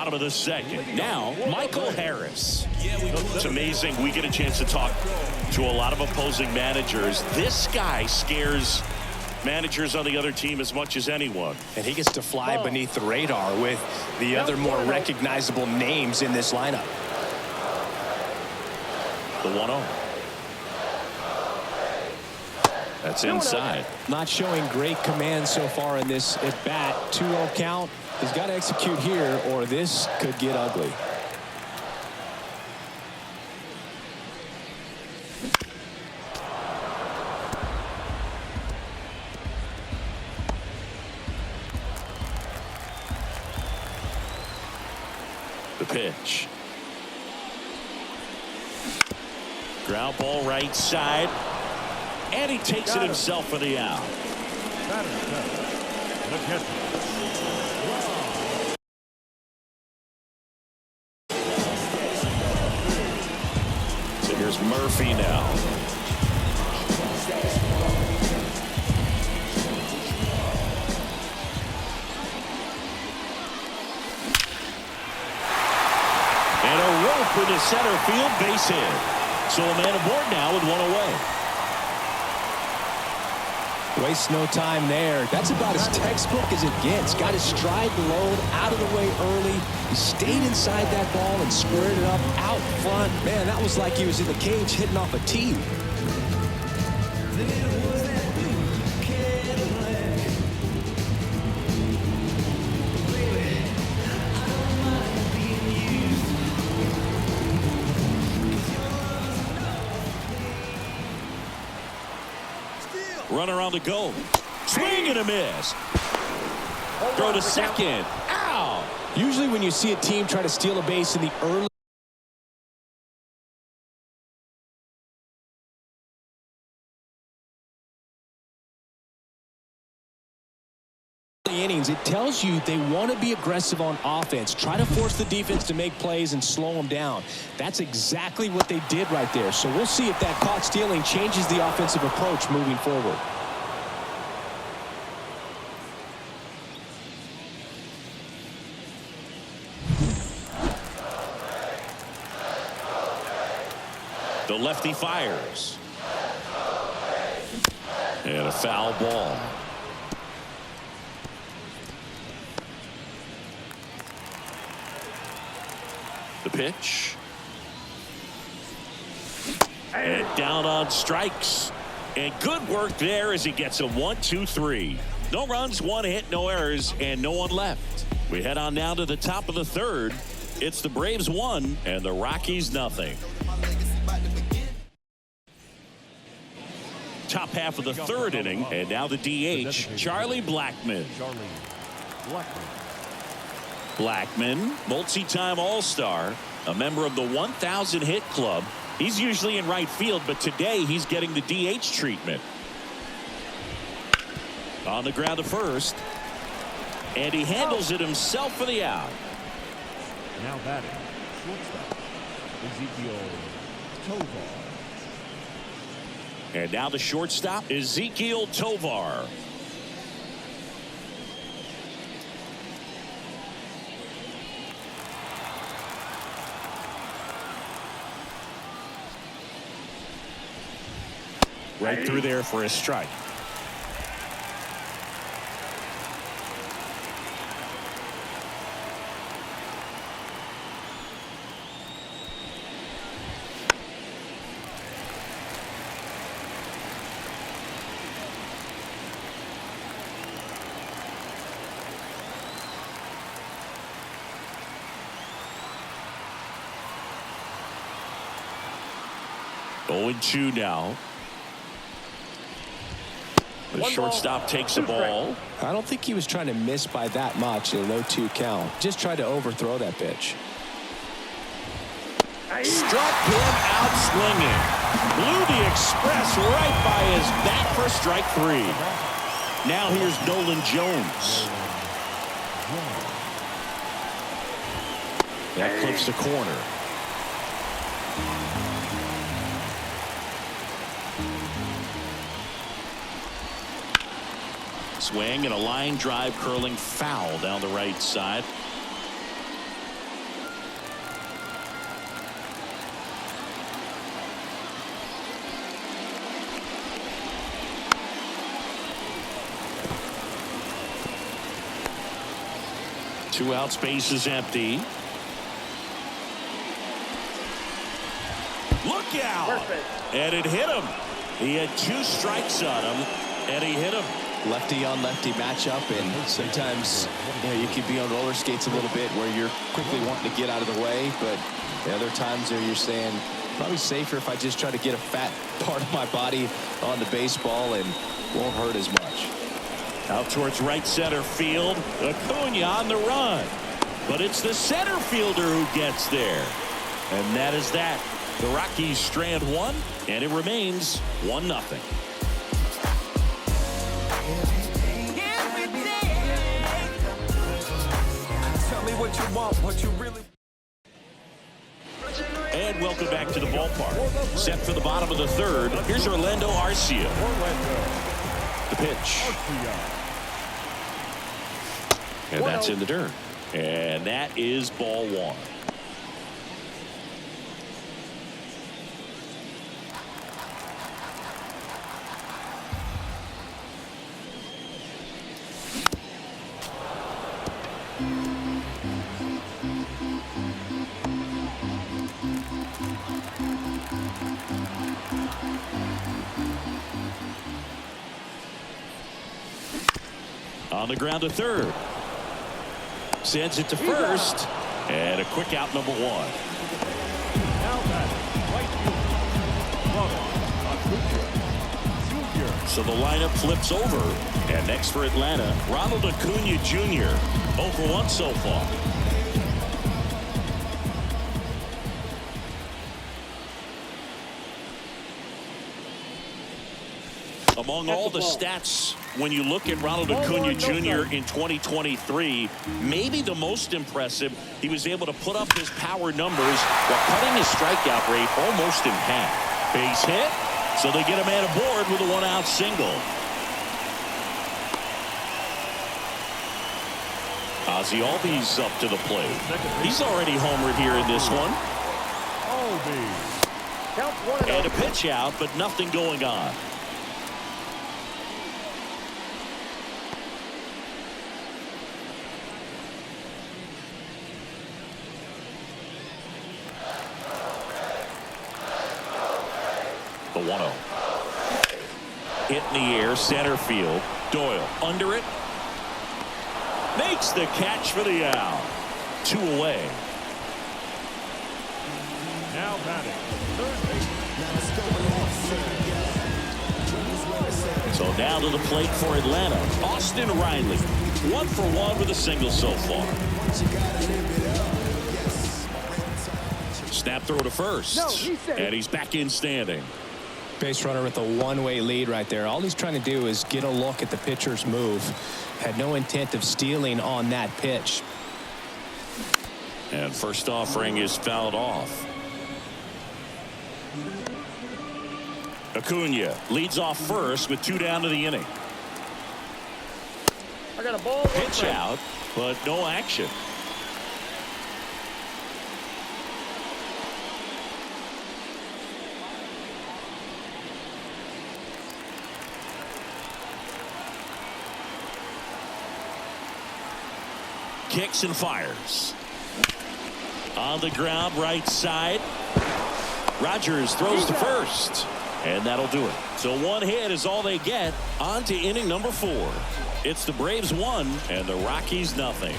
bottom of the second. Now, Michael Harris. It's amazing. We get a chance to talk to a lot of opposing managers. This guy scares managers on the other team as much as anyone. And he gets to fly beneath the radar with the other more recognizable names in this lineup. The 1-0. That's inside. Not showing great command so far in this at bat. 2-0 count. He's got to execute here or this could get ugly. The pitch. Ground ball right side. And he takes it himself for the out. So here's Murphy now. And a rope into center field, base hit. So a man aboard now with one away. Wastes no time there. That's about as textbook as it gets. Got his stride load out of the way early. He stayed inside that ball and squared it up out front. Man, that was like he was in the cage hitting off a tee. Runner on the go. Swing and a miss. Throw to second. Ow! Usually when you see a team try to steal a base in the early innings, it tells you they want to be aggressive on offense. Try to force the defense to make plays and slow them down. That's exactly what they did right there. So we'll see if that caught stealing changes the offensive approach moving forward. The lefty fires. And a foul ball. The pitch. And down on strikes. And good work there as he gets a 1-2-3. No runs, one hit, no errors, and no one left. We head on now to the top of the third. It's the Braves 1 and the Rockies nothing. Top half of the third inning, and now the DH, Charlie Blackmon. Blackmon, multi-time All-Star, a member of the 1,000 hit club. He's usually in right field, but today he's getting the DH treatment. On the ground to first, and he handles it himself for the out. Now batting, shortstop, Ezekiel Tovar. And now the shortstop, Ezekiel Tovar. Right through there for a strike. Going 2 now. The shortstop takes the ball. I don't think he was trying to miss by that much in a 0-2 count. Just tried to overthrow that pitch. Struck him out swinging. Blew the express right by his bat for strike 3. Now here's Nolan Jones. That clips the corner. Swing and a line drive curling foul down the right side. Two out, space is empty. Look out! Perfect. And it hit him. He had two strikes on him, and he hit him. Lefty on lefty matchup, and sometimes you can be on roller skates a little bit where you're quickly wanting to get out of the way, but the other times there you're saying probably safer if I just try to get a fat part of my body on the baseball and won't hurt as much. Out towards right center field. Acuna on the run, but it's the center fielder who gets there, and that is that. The Rockies strand one, and it remains 1-0. What you want, what you really. And welcome back to the ballpark. Set for the bottom of the third. Here's Orlando Arcia. The pitch. And that's in the dirt. And that is ball one. On the ground to third. Sends it to first. And a quick out, number one. Now batting, right field, Jr. So the lineup flips over. And next for Atlanta, Ronald Acuna Jr. 0 for 1 so far. Among all the stats, when you look at Ronald Acuna Jr. in 2023, maybe the most impressive, he was able to put up his power numbers while cutting his strikeout rate almost in half. Base hit, so they get a man aboard with a one-out single. Ozzie Albies up to the plate. He's already homered here in this one. Count 1-0. And a pitch out, but nothing going on. The 1-0. Hit in the air, center field. Doyle under it. Makes the catch for the out. 2 away. Now batting, third base. So now to the plate for Atlanta. Austin Riley. 1 for 1 with a single so far. Snap throw to first. And he's back in standing. Base runner with a one-way lead right there. All he's trying to do is get a look at the pitcher's move. Had no intent of stealing on that pitch. And first offering is fouled off. Acuna leads off first with 2 down to the inning. I got a ball. Pitch out, but no action. Kicks and fires. On the ground, right side. Rogers throws to first. And that'll do it. So 1 hit is all they get. On to inning number 4. It's the Braves 1 and the Rockies nothing.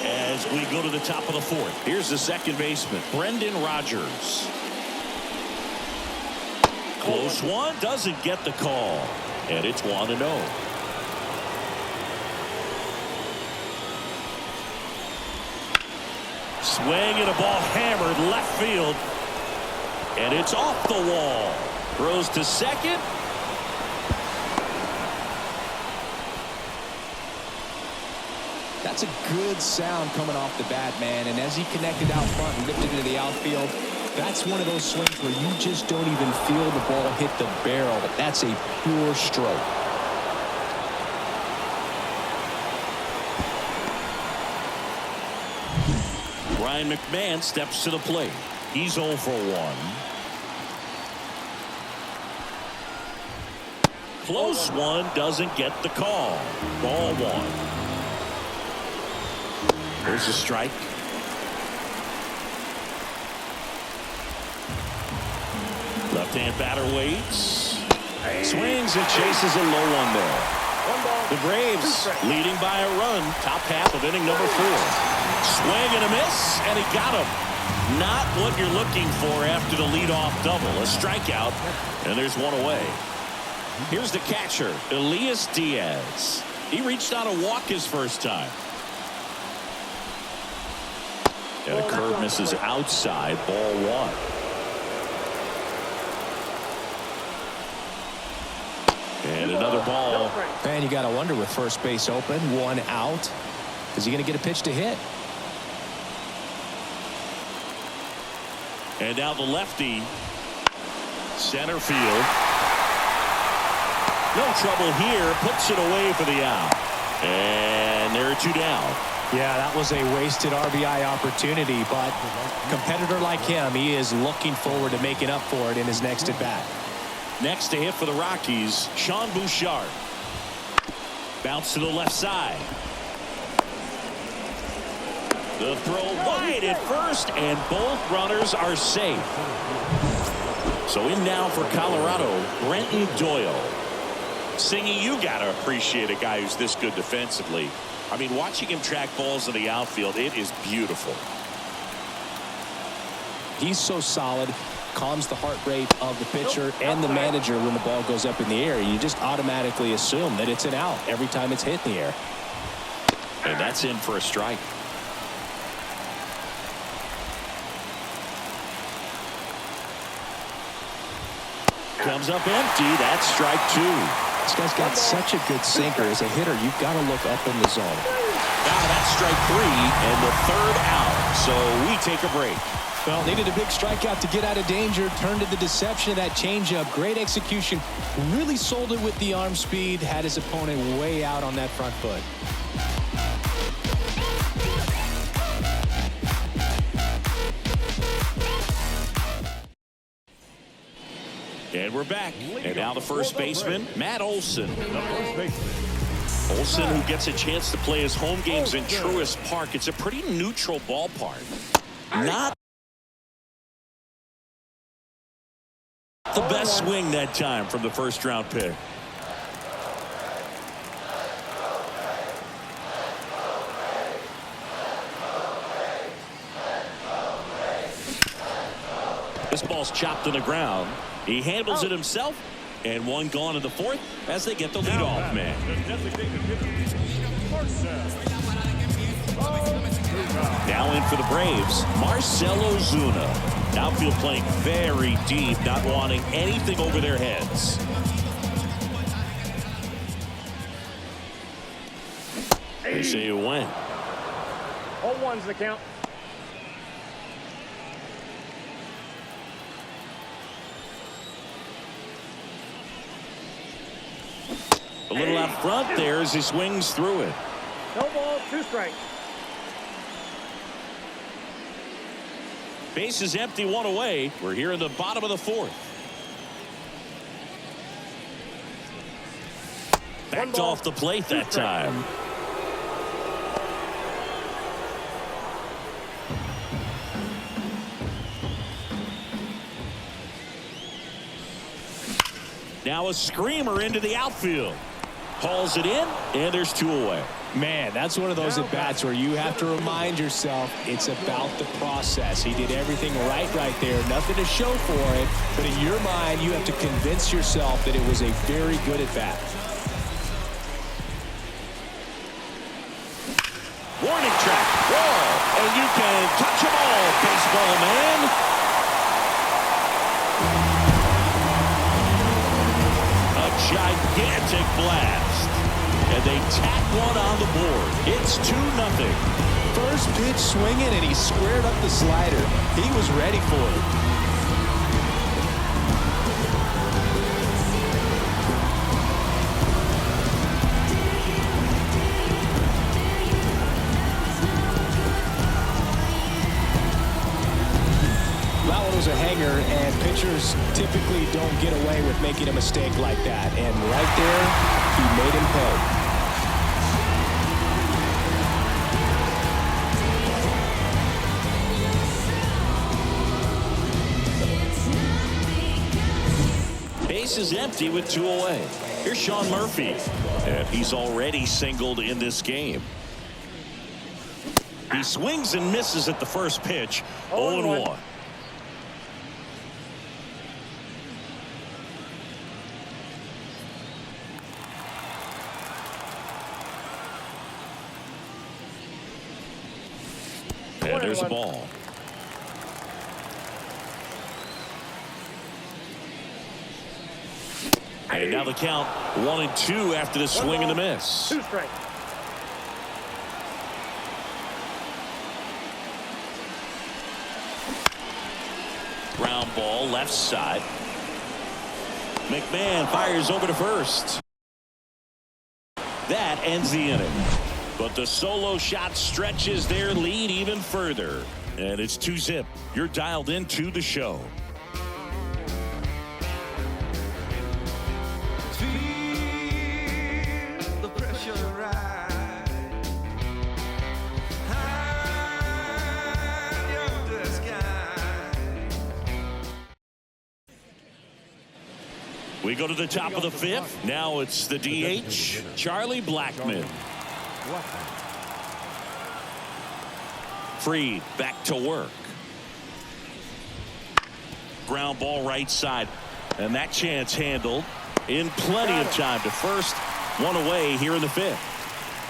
As we go to the top of the 4th, here's the second baseman, Brendan Rodgers. Close one, doesn't get the call. And it's 1-0. Swing and a ball hammered left field. And it's off the wall. Throws to second. That's a good sound coming off the bat, man. And as he connected out front and lifted into the outfield, that's one of those swings where you just don't even feel the ball hit the barrel. That's a pure stroke. Ryan McMahon steps to the plate. He's 0 for 1. Close one doesn't get the call. Ball one. There's a strike. Left-hand batter waits. Swings and chases a low one there. The Braves leading by a run. Top half of inning number 4. Swing and a miss, and he got him. Not what you're looking for after the leadoff double. A strikeout, and there's one away. Here's the catcher, Elias Diaz. He reached on a walk his first time. And a curve misses outside, ball 1. And another ball. Man, you got to wonder with first base open, 1 out. Is he going to get a pitch to hit? And now the lefty. Center field. No trouble here. Puts it away for the out. And there are 2 down. Yeah, that was a wasted RBI opportunity, but competitor like him, he is looking forward to making up for it in his next at bat. Next to hit for the Rockies, Sean Bouchard. Bounce to the left side. The throw wide at first, and both runners are safe. So in now for Colorado, Brenton Doyle. Singy, you got to appreciate a guy who's this good defensively. I mean, watching him track balls in the outfield, it is beautiful. He's so solid, calms the heart rate of the pitcher and the manager when the ball goes up in the air. You just automatically assume that it's an out every time it's hit in the air. And that's in for a strike. Comes up empty. That's strike 2. This guy's got such a good sinker. As a hitter, you've got to look up in the zone. Now that's strike 3 and the 3rd out. So we take a break. Well, needed a big strikeout to get out of danger. Turned to the deception of that changeup. Great execution. Really sold it with the arm speed. Had his opponent way out on that front foot. And we're back. And now the first baseman, Matt Olson. Olson, who gets a chance to play his home games in Truist Park. It's a pretty neutral ballpark. Not the best swing that time from the first-round pick. This ball's chopped to the ground. He handles it himself, and one gone in the 4th as they get the leadoff man. Now in for the Braves, Marcell Ozuna. Outfield playing very deep, not wanting anything over their heads. They say you win. 0-1's the count. A little out front there as he swings through it. No ball, 2 strikes. Base is empty, 1 away. We're here in the bottom of the 4th. Backed off the plate that time. Now a screamer into the outfield. Hauls it in, and there's 2 away. Man, that's one of those at-bats where you have to remind yourself it's about the process. He did everything right there. Nothing to show for it. But in your mind, you have to convince yourself that it was a very good at-bat. Warning track. Whoa. And you can touch them all, baseball man. Gigantic blast, and they tack one on the board. It's 2-0. First pitch swinging, and he squared up the slider. He was ready for it. That one was a hanger, and pitcher pitchers typically don't get away with making a mistake like that. And right there, he made him pay. Base is empty with 2 away. Here's Sean Murphy. And he's already singled in this game. He swings and misses at the first pitch. 0-1. And there's a ball. And now the count 1-2 after the swing and the miss. 2 strikes. Ground ball left side. McMahon fires over to first. That ends the inning. But the solo shot stretches their lead even further. And it's 2-zip. You're dialed into the show. We go to the top of the 5th. Now it's the DH, Charlie Blackmon. Freed back to work. Ground ball right side. And that chance handled in plenty of time to first. 1 away here in the 5th.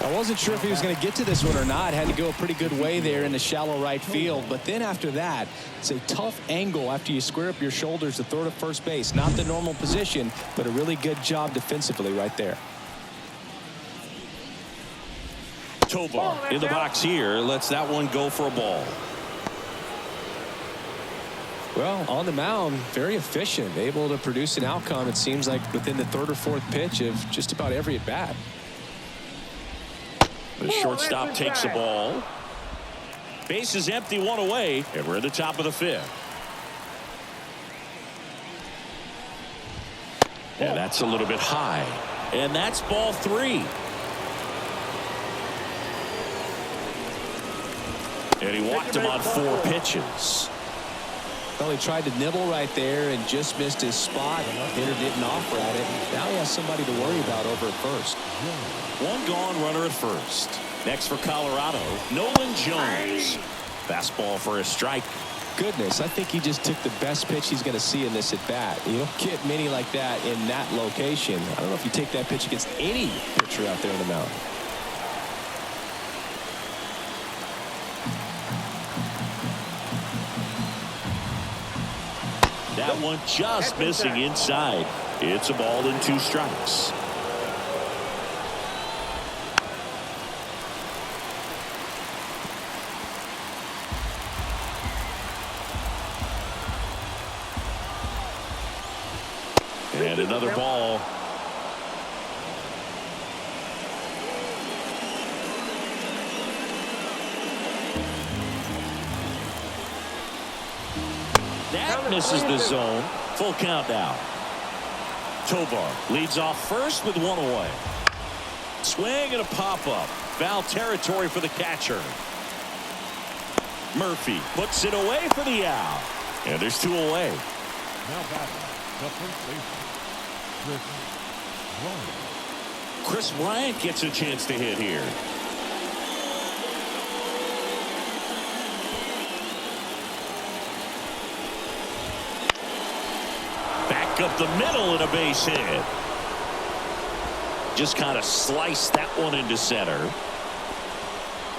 I wasn't sure if he was going to get to this one or not. Had to go a pretty good way there in the shallow right field. But then after that, it's a tough angle after you square up your shoulders to throw to first base. Not the normal position, but a really good job defensively right there. Tovar in the box here. Lets that one go for a ball. Well, on the mound, very efficient. Able to produce an outcome, it seems like, within the 3rd or 4th pitch of just about every at-bat. The shortstop takes the ball. Base is empty, 1 away, and we're at the top of the 5th. And that's a little bit high. And that's ball 3. And he walked him on 4 pitches. Well, he tried to nibble right there and just missed his spot. Hitter didn't offer at it. Now he has somebody to worry about over at first. 1 gone, runner at first. Next for Colorado, Nolan Jones. Fastball for a strike. Goodness, I think he just took the best pitch he's going to see in this at bat. You don't get many like that in that location. I don't know if you take that pitch against any pitcher out there on the mound. That one just missing inside. It's a ball and 2 strikes. And another ball. That misses the zone. Full count now. Tovar leads off first with 1 away. Swing and a pop-up. Foul territory for the catcher. Murphy puts it away for the out. And there's 2 away. Now batting, the first baseman, Chris Bryant gets a chance to hit here. Back up the middle and a base hit. Just kind of sliced that one into center.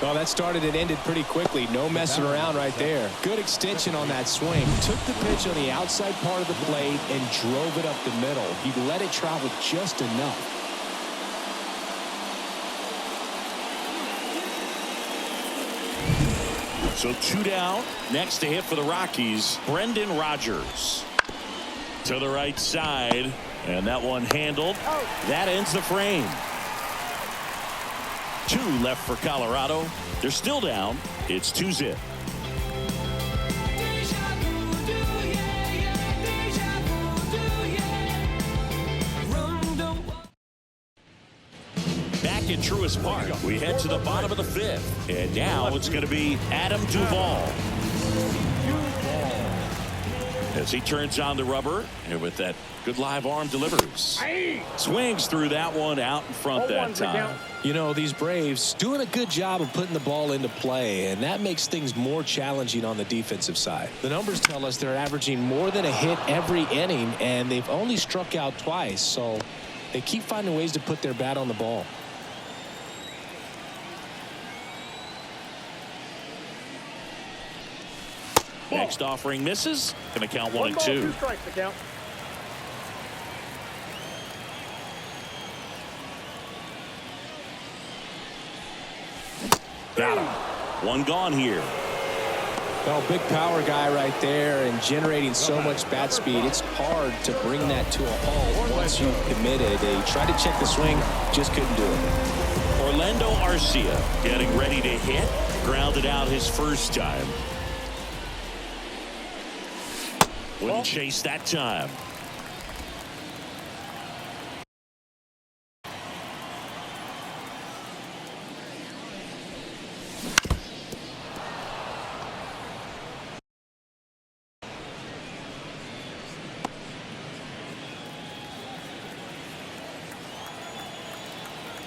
Well, that started and ended pretty quickly. No messing around right there. Good extension on that swing. Took the pitch on the outside part of the plate and drove it up the middle. He let it travel just enough. So 2 down. Next to hit for the Rockies, Brendan Rodgers. To the right side. And that one handled. That ends the frame. 2 left for Colorado. They're still down. It's 2-zip. at Truist Park. We head to the bottom of the 5th. And now it's going to be Adam Duvall. As he turns on the rubber, and with that good live arm delivers. Swings through that one out in front that time. You know, these Braves doing a good job of putting the ball into play, and that makes things more challenging on the defensive side. The numbers tell us they're averaging more than a hit every inning, and they've only struck out twice, so they keep finding ways to put their bat on the ball. Next offering misses. Going to count 1-2. 2 strikes to count. Got him. One gone here. Well, big power guy right there and generating so much bat speed. It's hard to bring that to a halt once you've committed. They tried to check the swing, just couldn't do it. Orlando Arcia getting ready to hit. Grounded out his first time. Wouldn't chase that time.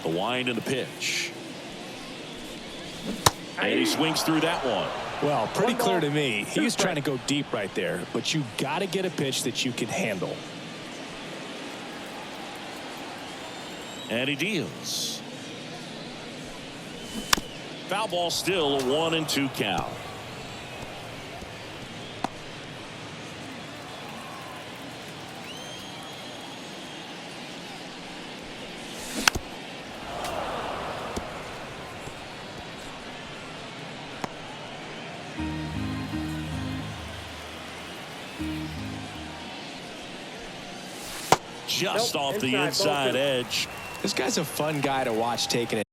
The wind and the pitch. And he swings through that one. Well, pretty clear to me. He was trying to go deep right there, but you got to get a pitch that you can handle. And he deals. Foul ball, still a 1-2 count. Just off the inside edge. This guy's a fun guy to watch taking it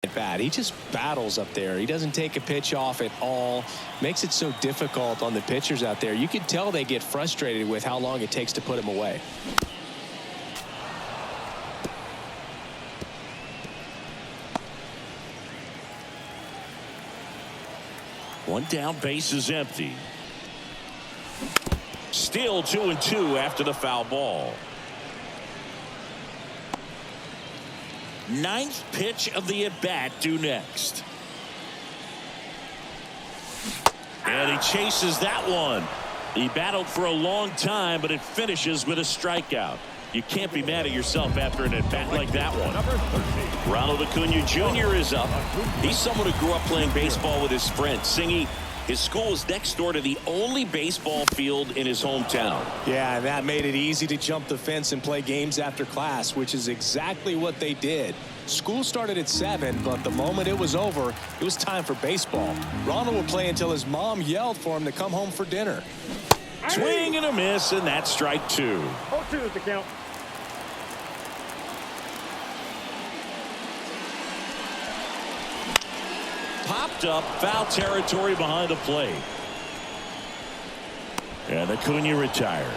at bat. He just battles up there. He doesn't take a pitch off at all. Makes it so difficult on the pitchers out there. You can tell they get frustrated with how long it takes to put him away. One down, base is empty. Still 2-2 after the foul ball. Ninth pitch of the at-bat due next. And he chases that one. He battled for a long time, but it finishes with a strikeout. You can't be mad at yourself after an at-bat like that one. Ronald Acuna Jr. is up. He's someone who grew up playing baseball with his friend Singy. His school is next door to the only baseball field in his hometown. Yeah, and that made it easy to jump the fence and play games after class, which is exactly what they did. School started at 7, but the moment it was over, it was time for baseball. Ronald would play until his mom yelled for him to come home for dinner. Swing and a miss, and that's strike 2. 0-2 is the count. Popped up, foul territory behind the plate. And Acuna retired.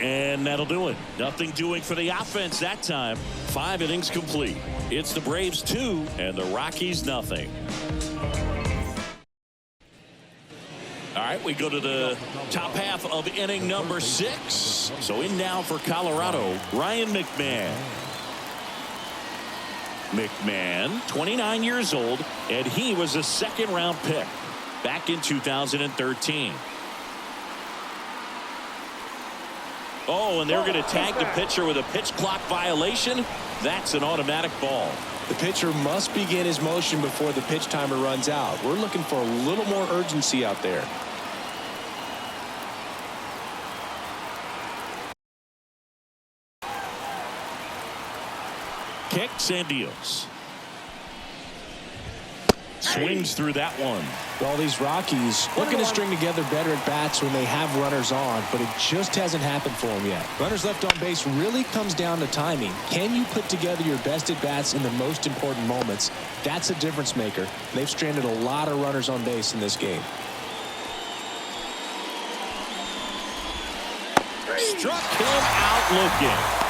And that'll do it. Nothing doing for the offense that time. 5 innings complete. It's the Braves 2 and the Rockies nothing. All right, we go to the top half of inning number 6. So in now for Colorado, Ryan McMahon. McMahon, 29 years old, and he was a second-round pick back in 2013. Oh, and they're going to tag the pitcher with a pitch clock violation. That's an automatic ball. The pitcher must begin his motion before the pitch timer runs out. We're looking for a little more urgency out there. Kicks and deals. Swings through that one. Well, these Rockies looking to string together better at bats when they have runners on, but it just hasn't happened for them yet. Runners left on base really comes down to timing. Can you put together your best at bats in the most important moments? That's a difference maker. They've stranded a lot of runners on base in this game. Struck him out looking.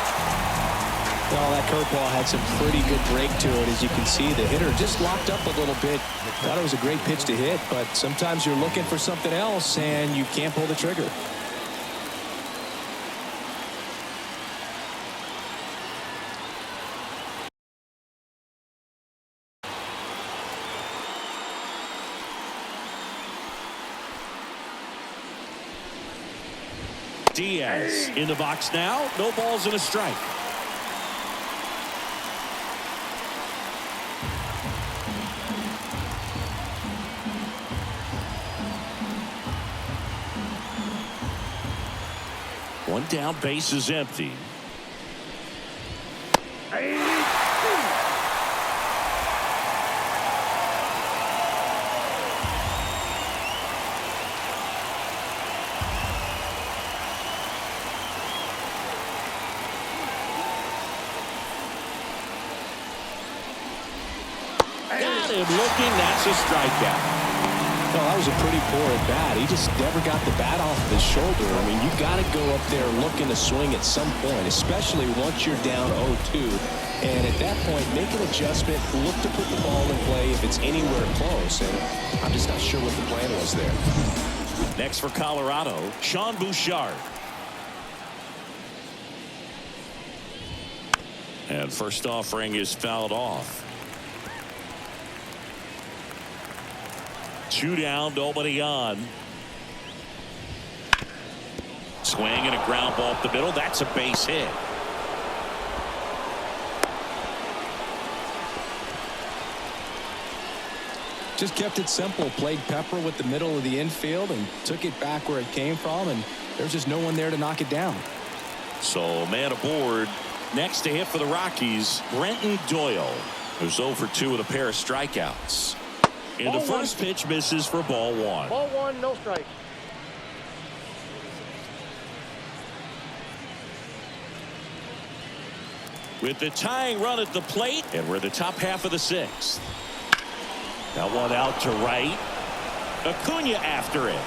Oh, that curveball had some pretty good break to it. As you can see, the hitter just locked up a little bit. Thought it was a great pitch to hit, but sometimes you're looking for something else and you can't pull the trigger. Diaz in the box now. No balls and a strike. One down, base is empty. Got him looking. That's a strikeout. Oh, that was a pretty poor at bat. He just never got the bat off of his shoulder. I mean, you got to go up there looking to swing at some point, especially once you're down 0-2. And at that point, make an adjustment, look to put the ball in play if it's anywhere close. And I'm just not sure what the plan was there. Next for Colorado, Sean Bouchard. And first offering is fouled off. 2 down, nobody on. Swing and a ground ball up the middle. That's a base hit. Just kept it simple. Played pepper with the middle of the infield and took it back where it came from. And there's just no one there to knock it down. So man aboard. Next to hit for the Rockies, Brenton Doyle, who's 0 for 2 with a pair of strikeouts. And the first pitch misses for ball 1. Ball 1, no strike. With the tying run at the plate, and we're in the top half of the 6th. That one out to right. Acuna after it.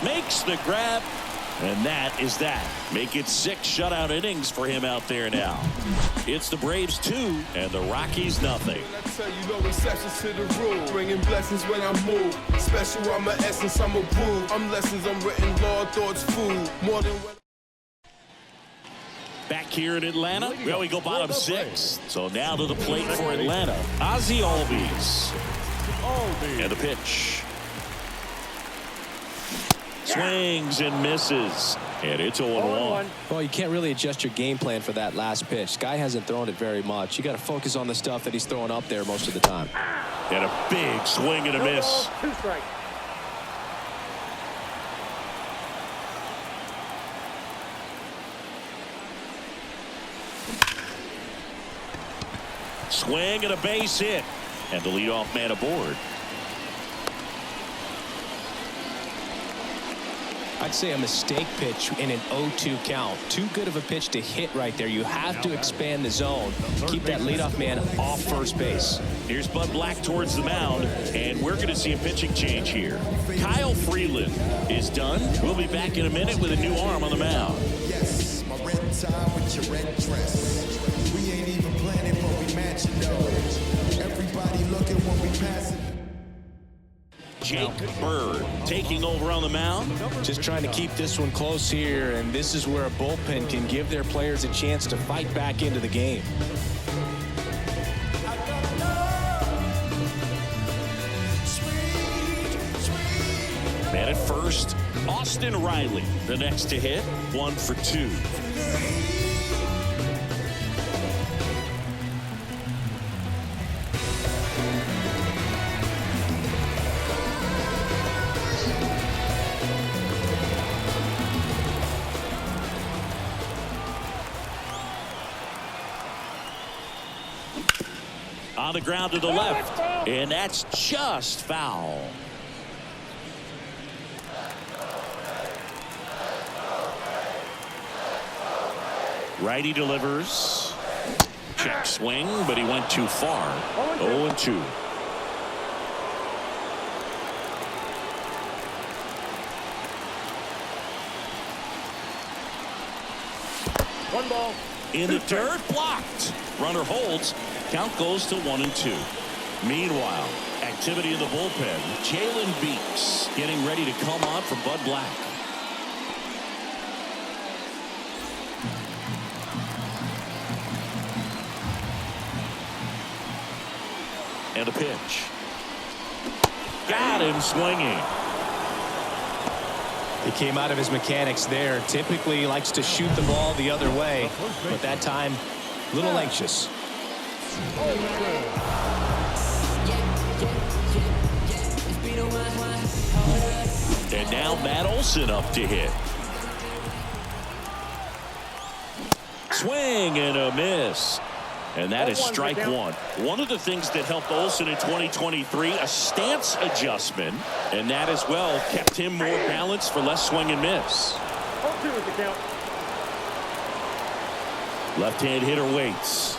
Makes the grab. And that is that. Make it 6 shutout innings for him out there now. It's the Braves 2 and the Rockies nothing. I tell you, no exceptions to the rule. Bringing blessings when I move. Special, I'm an essence, I'm a brew. I'm lessons, I'm written law, thoughts, food. More than what. Back here in Atlanta, well, we go bottom 6. So now to the plate for Atlanta. Ozzie Albies. And the pitch. Swings and misses. And it's 0-1. Well, you can't really adjust your game plan for that last pitch. Guy hasn't thrown it very much. You got to focus on the stuff that he's throwing up there most of the time. And a big swing and a miss. 2 strikes. Swing and a base hit. And the leadoff man aboard. I'd say a mistake pitch in an 0-2 count. Too good of a pitch to hit right there. You have to expand the zone. Keep that leadoff man off first base. Here's Bud Black towards the mound, and we're going to see a pitching change here. Kyle Freeland is done. We'll be back in a minute with a new arm on the mound. Yes, my red tie with your red dress. We ain't even planning, but we match it though. Everybody looking when we pass it. Jake Bird taking over on the mound. Just trying to keep this one close here, and this is where a bullpen can give their players a chance to fight back into the game. Man at first, Austin Riley, the next to hit, 1 for 2. On the ground to the left, and that's just foul. Righty delivers. Check swing, but he went too far. 0-2. One ball. In the dirt, blocked. Runner holds. Count goes to 1-2. Meanwhile, activity in the bullpen. Jalen Beeks getting ready to come on for Bud Black. And a pitch. Got him swinging. He came out of his mechanics there. Typically he likes to shoot the ball the other way, but that time a little anxious. And now Matt Olson up to hit. Swing and a miss. And that is strike one. One of the things that helped Olson in 2023, a stance adjustment, and that as well kept him more balanced for less swing and miss. 0-2 is the count. Left-hand hitter waits.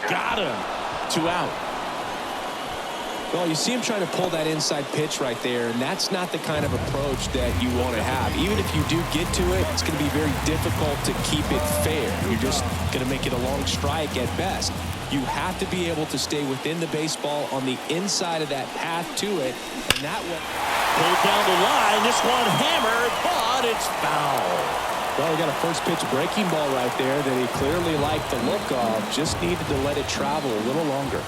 Got him. 2 out. Well, you see him trying to pull that inside pitch right there, and that's not the kind of approach that you want to have. Even if you do get to it, it's going to be very difficult to keep it fair. You're just going to make it a long strike at best. You have to be able to stay within the baseball on the inside of that path to it, and that one pulled down the line. This one hammered, but it's foul. Well, we got a first pitch breaking ball right there that he clearly liked the look of. Just needed to let it travel a little longer.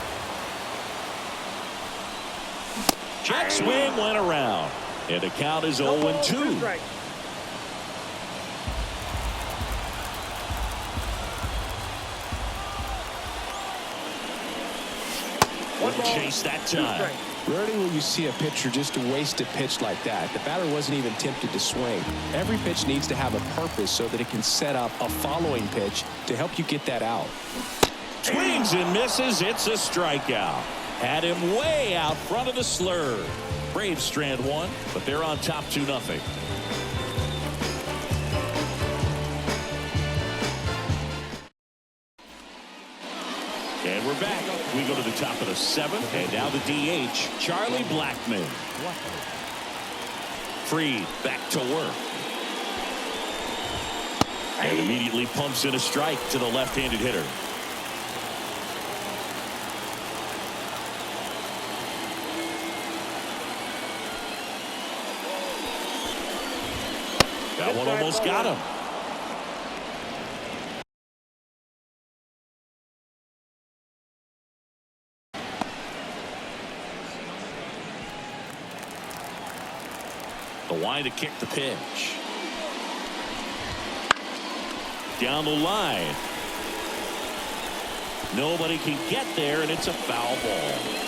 Check swing went around, and the count is 0-2. Wouldn't chase that time. Rarely will you see a pitcher just waste a pitch like that. The batter wasn't even tempted to swing. Every pitch needs to have a purpose so that it can set up a following pitch to help you get that out. Swings and misses. It's a strikeout. Had him way out front of the slur. Braves strand one, but they're on top 2-0. And we're back. We go to the top of the 7th, and now the DH, Charlie Blackmon. Freed back to work. And immediately pumps in a strike to the left-handed hitter. That one almost got him. The line to kick the pitch. Down the line. Nobody can get there, and it's a foul ball.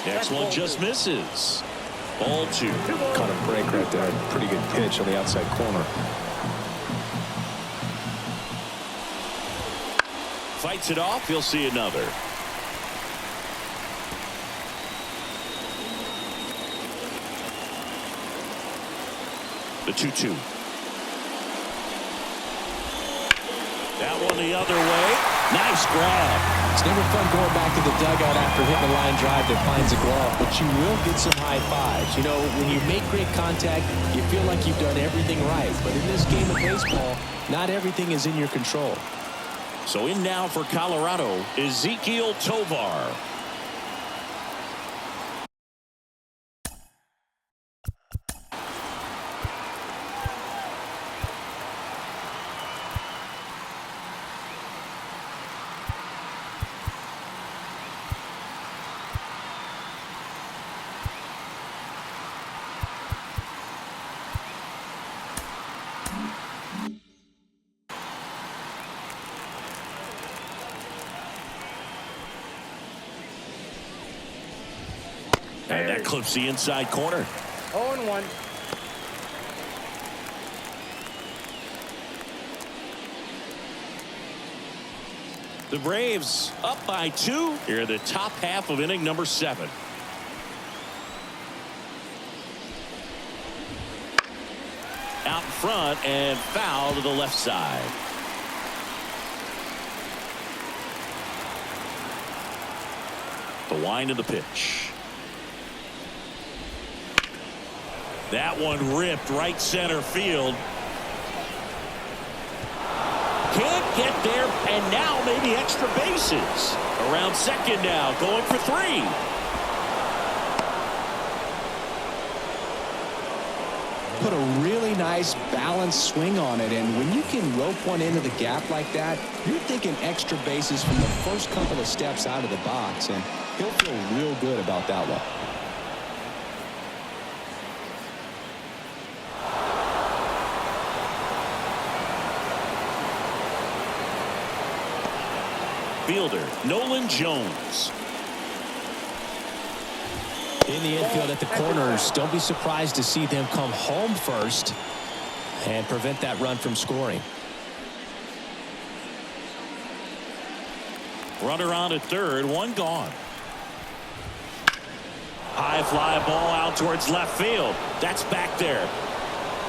Next one just misses. Ball 2. Caught a break right there. Pretty good pitch on the outside corner. Fights it off. He'll see another. The 2-2. That one the other way. Nice grab. It's never fun going back to the dugout after hitting a line drive that finds a glove, but you will get some high fives. You know, when you make great contact, you feel like you've done everything right. But in this game of baseball, not everything is in your control. So in now for Colorado, Ezequiel Tovar. And that clips the inside corner. 0-1. The Braves up by 2 here in the top half of inning number 7. Out in front and foul to the left side. The wind of the pitch. That one ripped right center field. Can't get there, and now maybe extra bases. Around second now, going for 3. Put a really nice balanced swing on it, and when you can rope one into the gap like that, you're thinking extra bases from the first couple of steps out of the box, and he'll feel real good about that one. Fielder Nolan Jones. In the infield at the corners, don't be surprised to see them come home first and prevent that run from scoring. Runner on at third, 1 gone. High fly ball out towards left field. That's back there.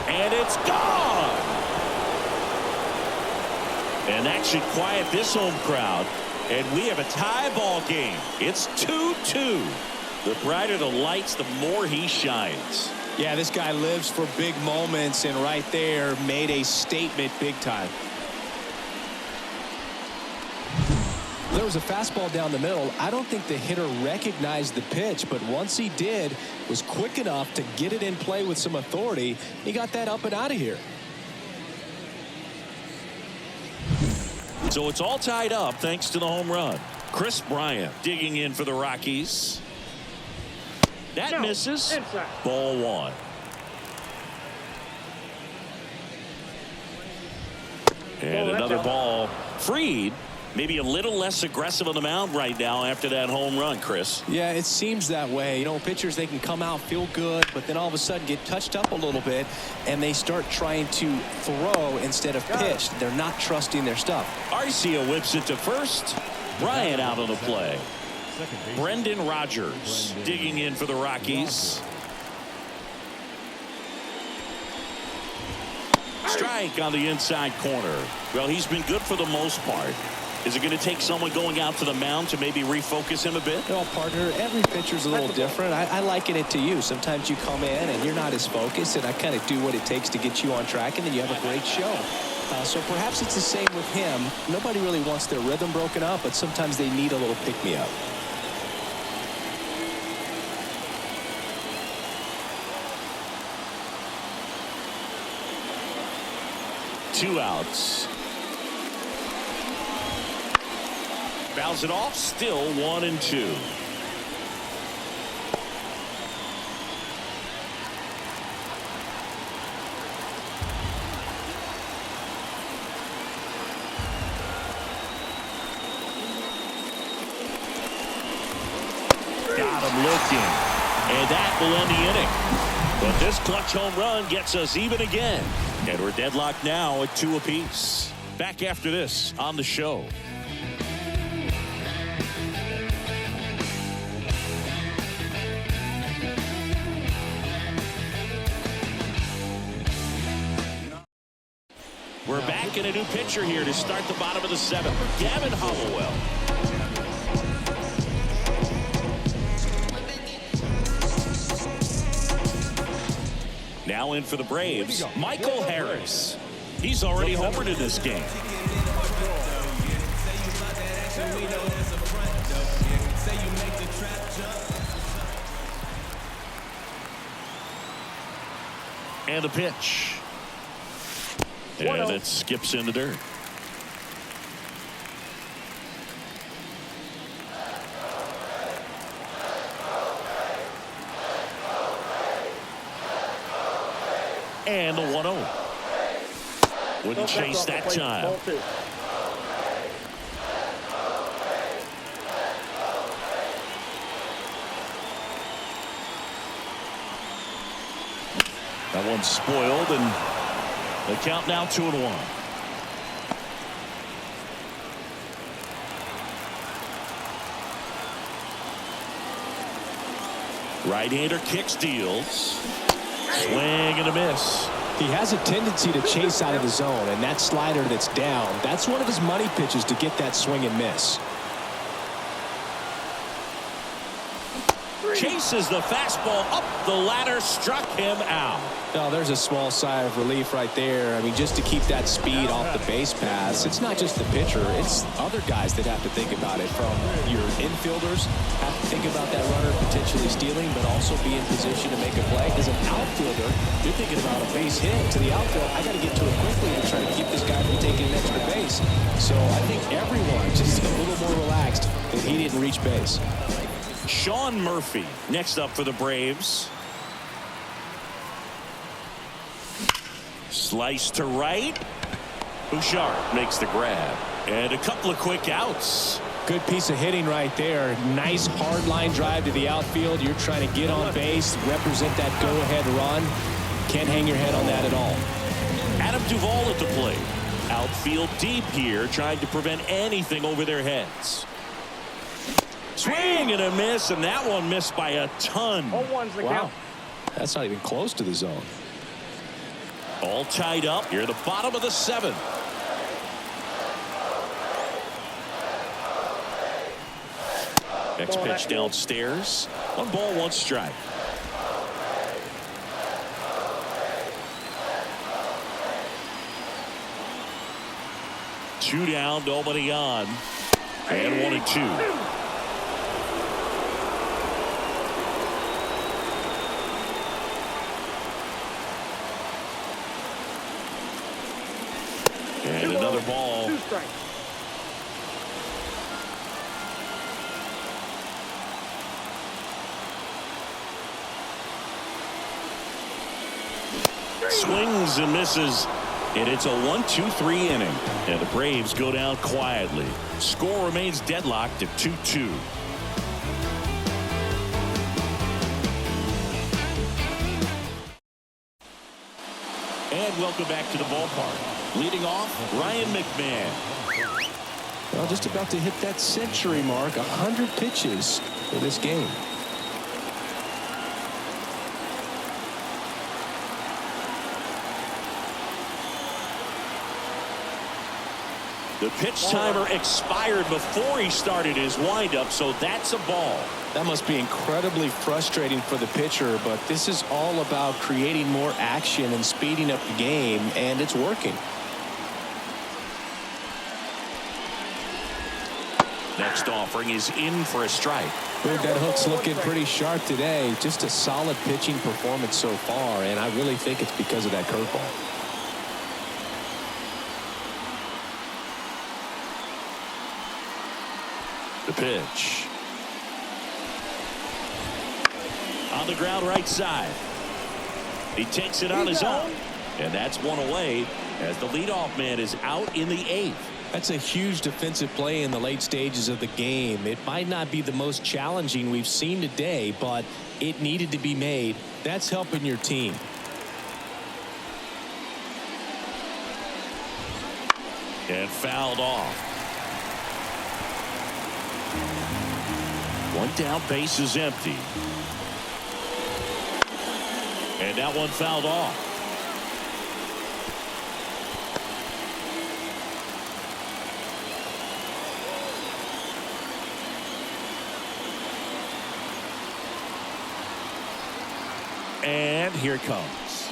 And it's gone. And that should quiet this home crowd. And we have a tie ball game. It's 2-2. The brighter the lights, the more he shines. Yeah, this guy lives for big moments, and right there made a statement big time. There was a fastball down the middle. I don't think the hitter recognized the pitch, but once he did, was quick enough to get it in play with some authority. He got that up and out of here. So it's all tied up thanks to the home run. Chris Bryant digging in for the Rockies. That misses. Inside. Ball 1. And another ball. Fried, maybe a little less aggressive on the mound right now after that home run, Chris. Yeah, it seems that way. You know, pitchers, they can come out, feel good, but then all of a sudden get touched up a little bit, and they start trying to throw instead of pitch. They're not trusting their stuff. Arcia whips it to first. Bryant out on the play. Brendan Rodgers digging in for the Rockies. Strike on the inside corner. Well, he's been good for the most part. Is it going to take someone going out to the mound to maybe refocus him a bit? Well, partner, every pitcher's a little different. I liken it to you. Sometimes you come in and you're not as focused, and I kind of do what it takes to get you on track, and then you have a great show. So perhaps it's the same with him. Nobody really wants their rhythm broken up, but sometimes they need a little pick-me-up. Two outs. Fouls it off. Still 1-2. Got him looking. And that will end the inning. But this clutch home run gets us even again. And we're deadlocked now at 2 apiece. Back after this on the show. We're back in a new pitcher here to start the bottom of the 7th. Gavin Hollowell. Now in for the Braves, Michael Harris. He's already homered in this game. And the pitch. And it skips in the dirt. And the 1-0. Wouldn't chase that time. That one's spoiled, and the count now 2-1. Right-hander kicks, deals. Swing and a miss. He has a tendency to chase out of the zone, and that slider that's down, that's one of his money pitches to get that swing and miss. chases the fastball up the ladder, struck him out. No, there's a small sigh of relief right there. I mean, just to keep that speed off the base paths, it's not just the pitcher, it's other guys that have to think about it. From your infielders have to think about that runner potentially stealing, but also be in position to make a play. As an outfielder, you're thinking about a base hit to the outfield. I got to get to it quickly to try to keep this guy from taking an extra base. So I think everyone just a little more relaxed that he didn't reach base. Sean Murphy next up for the Braves. Slice to right. Bouchard makes the grab. And a couple of quick outs. Good piece of hitting right there. Nice hard line drive to the outfield. You're trying to get on base, represent that go-ahead run. Can't hang your head on that at all. Adam Duvall at the plate. Outfield deep here, trying to prevent anything over their heads. Swing and a miss, and that one missed by a ton. 0-1's the Wow. count. That's not even close to the zone. All tied up here at the bottom of the seventh. Next pitch downstairs. 1 ball, 1 strike. Two down, nobody on. And 1-2. And another ball. 2 strikes. Swings and misses. And it's a 1-2-3 inning. And the Braves go down quietly. Score remains deadlocked at 2-2. And welcome back to the ballpark. Leading off, Ryan McMahon. Well, just about to hit that century mark. 100 pitches for this game. The pitch timer expired before he started his windup, so that's a ball. That must be incredibly frustrating for the pitcher, but this is all about creating more action and speeding up the game, and it's working. Next offering is in for a strike. Well, that hook's looking pretty sharp today. Just a solid pitching performance so far, and I really think it's because of that curveball. The pitch. On the ground right side. He takes it on his own. And that's one away as the leadoff man is out in the 8th. That's a huge defensive play in the late stages of the game. It might not be the most challenging we've seen today, but it needed to be made. That's helping your team. And fouled off. 1 down, base is empty. And that one fouled off. And here it comes.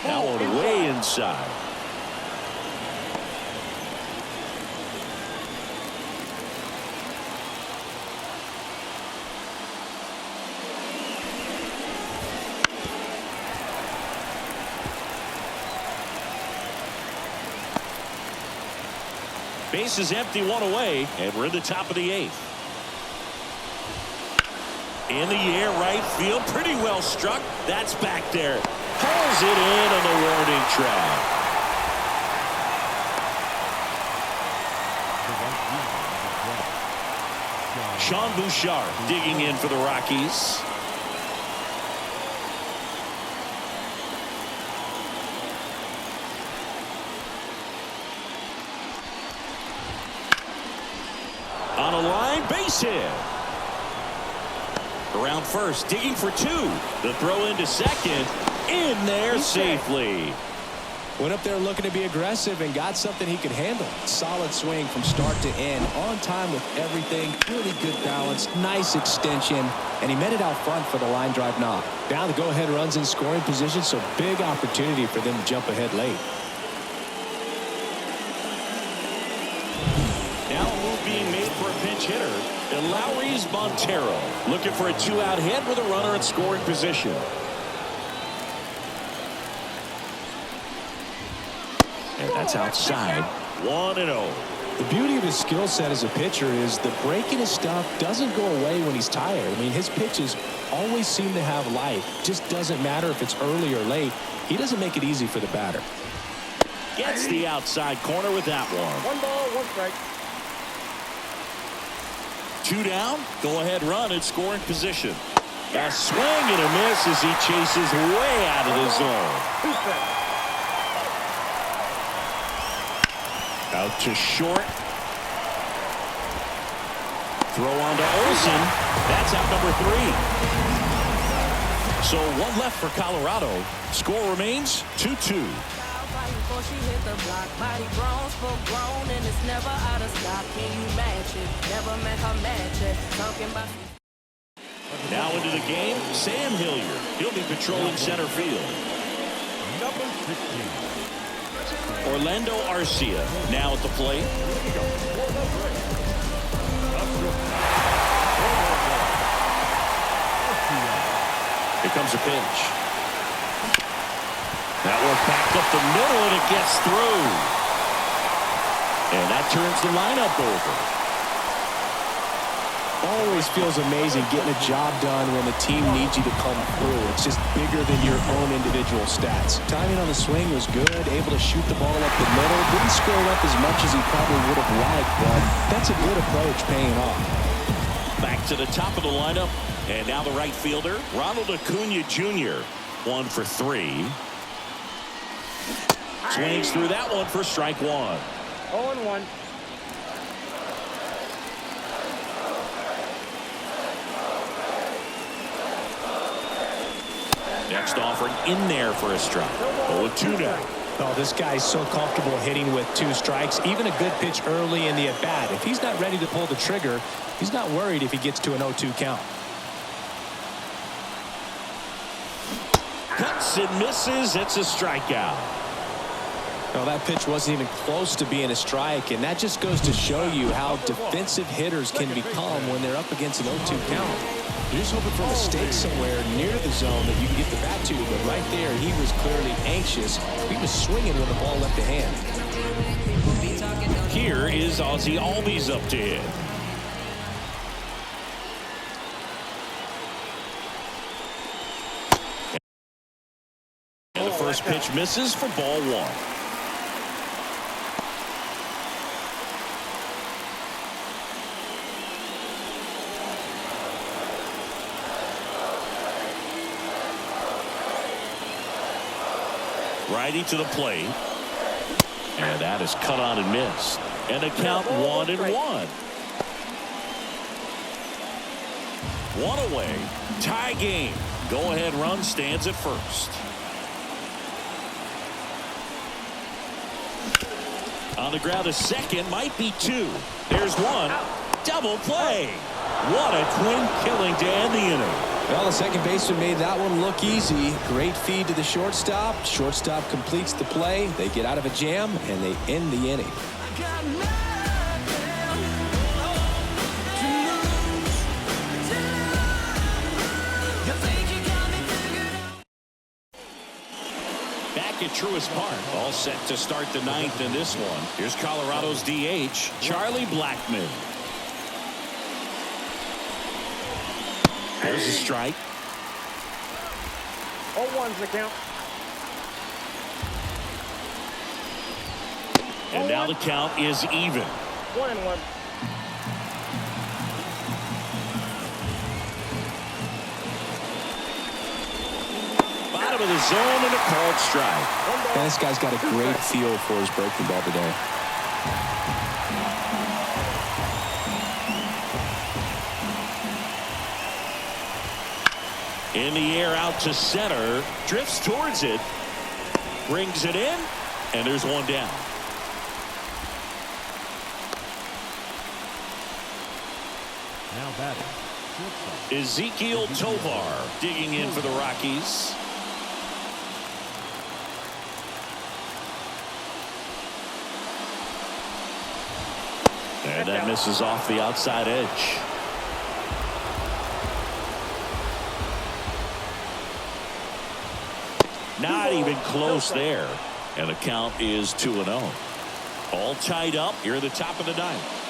That one way inside. Base is empty, 1 away, and we're in the top of the 8th. In the air, right field, pretty well struck. That's back there. Pulls it in on the warning track. Sean Bouchard digging in for the Rockies. On a line, base hit. Around first, digging for 2. The throw into second. In there safely. Went up there looking to be aggressive and got something he could handle. Solid swing from start to end. On time with everything. Really good balance. Nice extension. And he met it out front for the line drive knock. Now the go-ahead runs in scoring position, so big opportunity for them to jump ahead late. Now a move being made for a pinch hitter. And Lowry's Montero looking for a 2-out hit with a runner in scoring position. And that's outside. 1-0. The beauty of his skill set as a pitcher is the break in his stuff doesn't go away when he's tired. I mean, his pitches always seem to have life. Just doesn't matter if it's early or late. He doesn't make it easy for the batter. Gets the outside corner with that one. 1 ball, 1 strike. 2 down. Go ahead run in scoring position. A swing and a miss as he chases way out of the zone. 2 strikes. Out to short. Throw on to Olsen. That's out number 3. So 1 left for Colorado. Score remains 2-2. Before she hit the block, body grown for grown, and it's never out of stock. Can you match it? Never met her match it. Talking about. Now into the game, Sam Hilliard. He'll be patrolling center field. Number 15. Orlando Arcia now at the plate. Here comes a pitch. That one back up the middle, and it gets through. And that turns the lineup over. Always feels amazing getting a job done when the team needs you to come through. It's just bigger than your own individual stats. Timing on the swing was good, able to shoot the ball up the middle. Didn't score up as much as he probably would have liked, but that's a good approach paying off. Back to the top of the lineup, and now the right fielder, Ronald Acuna Jr. 1 for 3. Swings through that one for strike 1. 0-1. Next offering in there for a strike. 0-2 now. Oh, this guy's so comfortable hitting with 2 strikes. Even a good pitch early in the at-bat. If he's not ready to pull the trigger, he's not worried if he gets to an 0-2 count. Cuts and misses. It's a strikeout. Well, that pitch wasn't even close to being a strike, and that just goes to show you how defensive hitters can become when they're up against an 0-2 count. You're just hoping for a mistake somewhere near the zone that you can get the bat to, but right there he was clearly anxious. He was swinging when the ball left the hand. Here is Ozzie Albies up to hit. And the first pitch misses for ball 1. Righty to the plate. And that is cut on and missed. And a count 1-1. 1 away. Tie game. Go ahead run stands at first. On the ground, a second, might be 2. There's 1. Double play. What a twin killing to end the inning. Well, the second baseman made that one look easy. Great feed to the shortstop. Shortstop completes the play. They get out of a jam, and they end the inning. Back at Truist Park, all set to start the 9th in this one. Here's Colorado's DH, Charlie Blackmon. There's a strike. 0-1's the count. And now the count is even. 1-1. Bottom of the zone and a called strike. And this guy's got a great feel for his breaking ball today. In the air out to center. Drifts towards it. Brings it in. And there's one down. Now batting. Ezekiel Tovar digging in for the Rockies. And that misses off the outside edge. Not even close there. And the count is 2-0. All tied up here at the top of the ninth.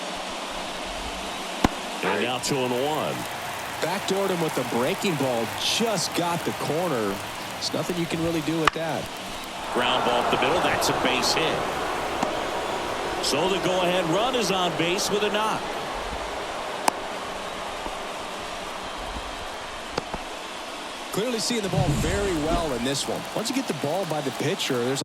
And now 2-1. Backdoored him with a breaking ball. Just got the corner. There's nothing you can really do with that. Ground ball up the middle. That's a base hit. So the go-ahead run is on base with a knock. Clearly seeing the ball very well in this one. Once you get the ball by the pitcher, there's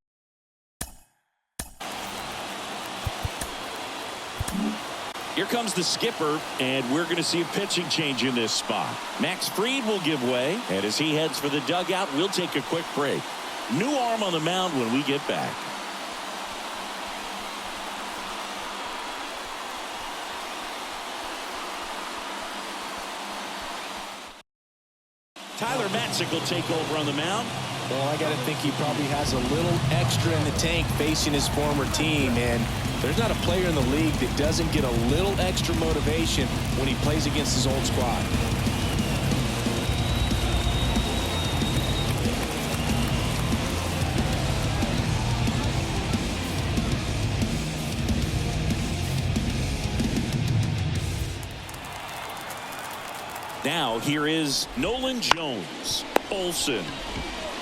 Here comes the skipper, and we're going to see a pitching change in this spot. Max Fried will give way, and as he heads for the dugout, we'll take a quick break. New arm on the mound when we get back. Tyler Matzik will take over on the mound. Well, I got to think he probably has a little extra in the tank facing his former team, and there's not a player in the league that doesn't get a little extra motivation when he plays against his old squad. Now here is Nolan Jones. Olsen.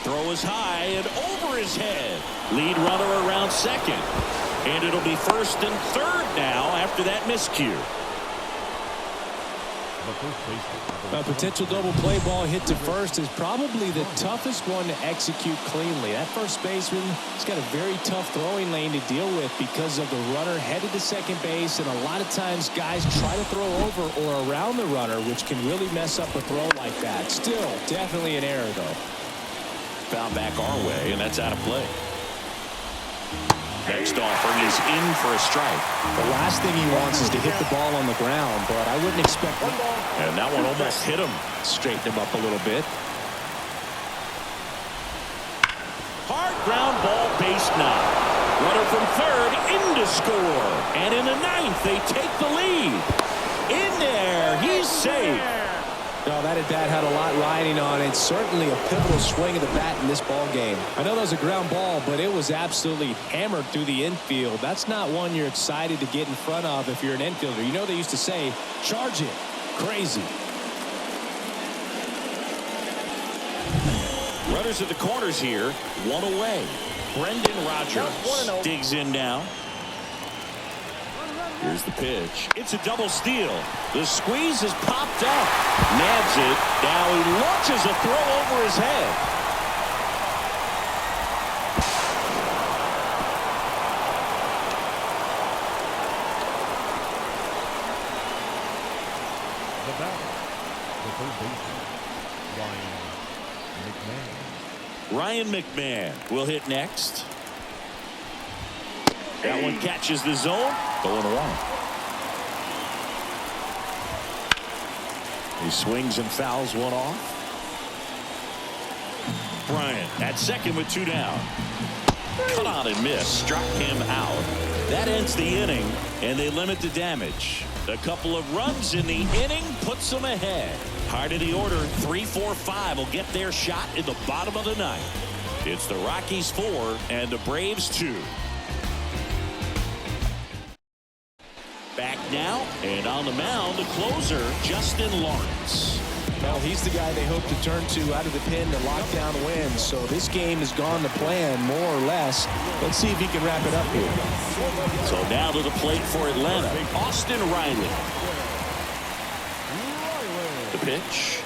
Throw is high and over his head. Lead runner around second. And it'll be first and third now after that miscue. A potential double play ball hit to first is probably the toughest one to execute cleanly. That first baseman has got a very tough throwing lane to deal with because of the runner headed to second base, and a lot of times guys try to throw over or around the runner, which can really mess up a throw like that. Still, definitely an error, though. Found back our way, and that's out of play. Next offering is in for a strike. The last thing he wants is to hit the ball on the ground, but I wouldn't expect that. And that one almost hit him. Straighten him up a little bit. Hard ground ball, base knock. Runner from third in to score. And in the ninth, they take the lead. In there, he's safe. No, that at-bat had a lot riding on it. Certainly a pivotal swing of the bat in this ball game. I know that was a ground ball, but it was absolutely hammered through the infield. That's not one you're excited to get in front of if you're an infielder. You know they used to say, charge it. Crazy. Runners at the corners here, one away. Brendan Rodgers digs in now. Here's the pitch. It's a double steal. The squeeze is popped up. Nabs it. Now he launches a throw over his head. The batter, the third baseman, Ryan McMahon will hit next. That one catches the zone. 0-1. He swings and fouls one off. Bryant at second with two down. Cut on and miss. Struck him out. That ends the inning, and they limit the damage. A couple of runs in the inning puts them ahead. Hard of the order, 3-4-5 will get their shot in the bottom of the ninth. It's the Rockies 4 and the Braves 2. Back now, and on the mound, the closer, Justin Lawrence. Well, he's the guy they hope to turn to out of the pen to lock down wins. So this game has gone to plan, more or less. Let's see if he can wrap it up here. So now to the plate for Atlanta, Austin Riley. The pitch.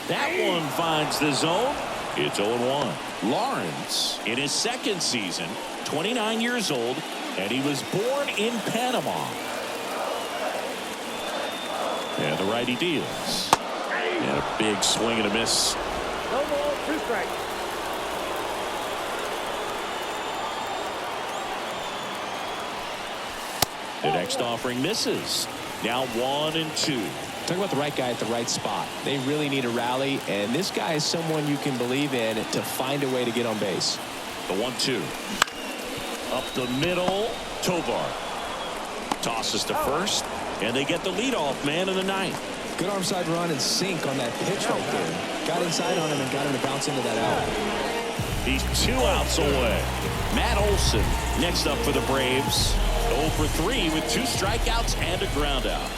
That one finds the zone. It's 0-1. Lawrence, in his second season, 29 years old, and he was born in Panama. And the righty deals. And a big swing and a miss. No ball, two strikes. The next offering misses. Now 1-2. Talk about the right guy at the right spot. They really need a rally, and this guy is someone you can believe in to find a way to get on base. The 1-2. Up the middle. Tovar tosses to first, and they get the leadoff man in the ninth. Good arm side run and sink on that pitch right there. Got inside on him and got him to bounce into that out. He's 2 outs away. Matt Olson next up for the Braves. 0 for 3 with 2 strikeouts and a ground out.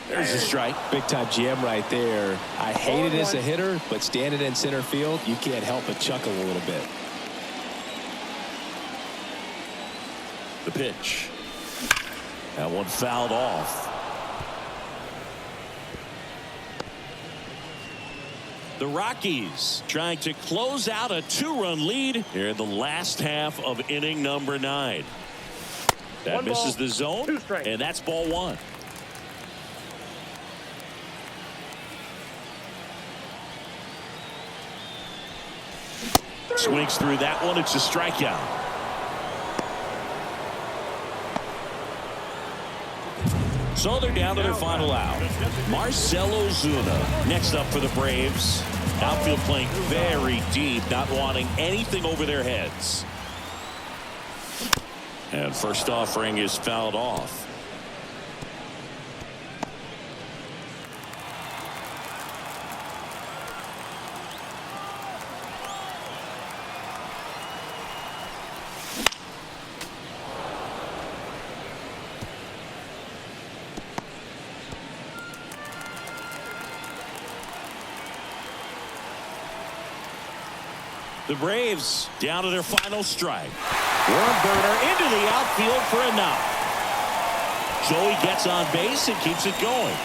There's a strike. Big time GM right there. I hate it as a hitter, but standing in center field, you can't help but chuckle a little bit. The pitch. That one fouled off. The Rockies trying to close out a 2-run lead here in the last half of inning number 9. That misses the zone, and that's ball 1. Swings through that one. It's a strikeout. So they're down to their final out. Marcell Ozuna next up for the Braves. Outfield playing very deep, not wanting anything over their heads. And first offering is fouled off. The Braves down to their final strike. Worm burner into the outfield for a knock. Joey gets on base and keeps it going.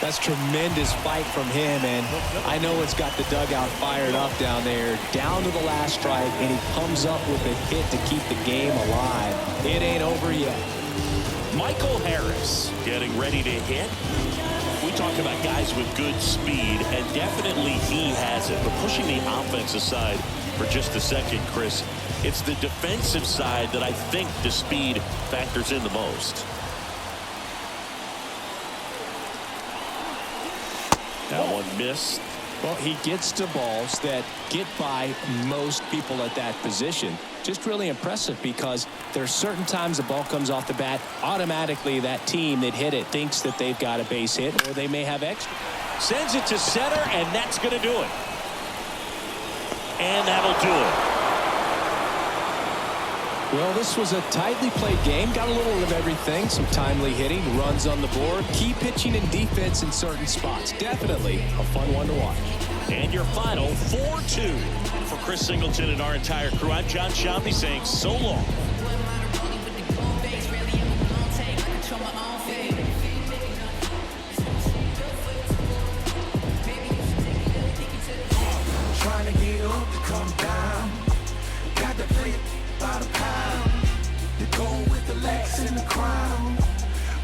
That's tremendous fight from him, and I know it's got the dugout fired up down there. Down to the last strike, and he comes up with a hit to keep the game alive. It ain't over yet. Michael Harris getting ready to hit. We talk about guys with good speed, and definitely he has it. But pushing the offense aside for just a second, Chris, it's the defensive side that I think the speed factors in the most. That one missed. Well, he gets to balls that get by most people at that position. Just really impressive because there's certain times the ball comes off the bat, automatically that team that hit it thinks that they've got a base hit or they may have extra. Sends it to center, and that's going to do it. And that'll do it. Well, this was a tightly played game. Got a little of everything. Some timely hitting, runs on the board, key pitching and defense in certain spots. Definitely a fun one to watch. And your final 4-2. For Chris Singleton and our entire crew, I'm John Shambi saying so long. Trying to get up to come down. Got to play it by the pound. The goal with the legs in the crown.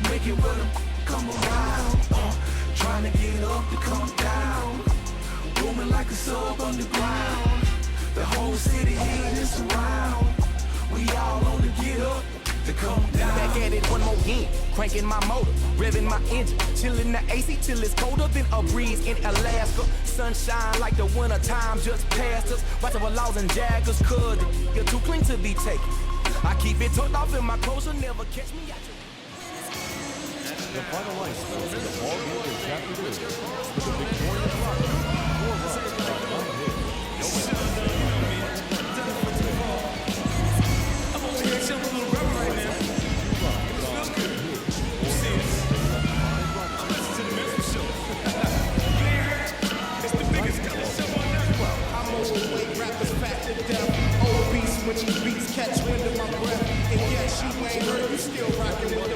Make it with them come around. Trying to get up to come down. Booming like a sub underground. The whole city heating us around. We all on the get up to come down. Back at it one more again. Cranking my motor, revving my engine, chilling the AC till it's colder than a breeze in Alaska. Sunshine like the winter time just passed us. Watch our laws and jaggers, cause you're too clean to be taken. I keep it tucked off in my clothes, you'll never catch me out. The final line score in the ball game this afternoon with the victorious Rockies. 4 runs and 1 hit. I'm over here chilling with a little brother right now. It feels good. You see it? I'm listening to the music show. You ain't heard? It's the biggest color show on earth. I'm overweight, rappers fat to death. Old beats, switching beats, catch wind of my breath. And yes, you ain't heard, you still rocking with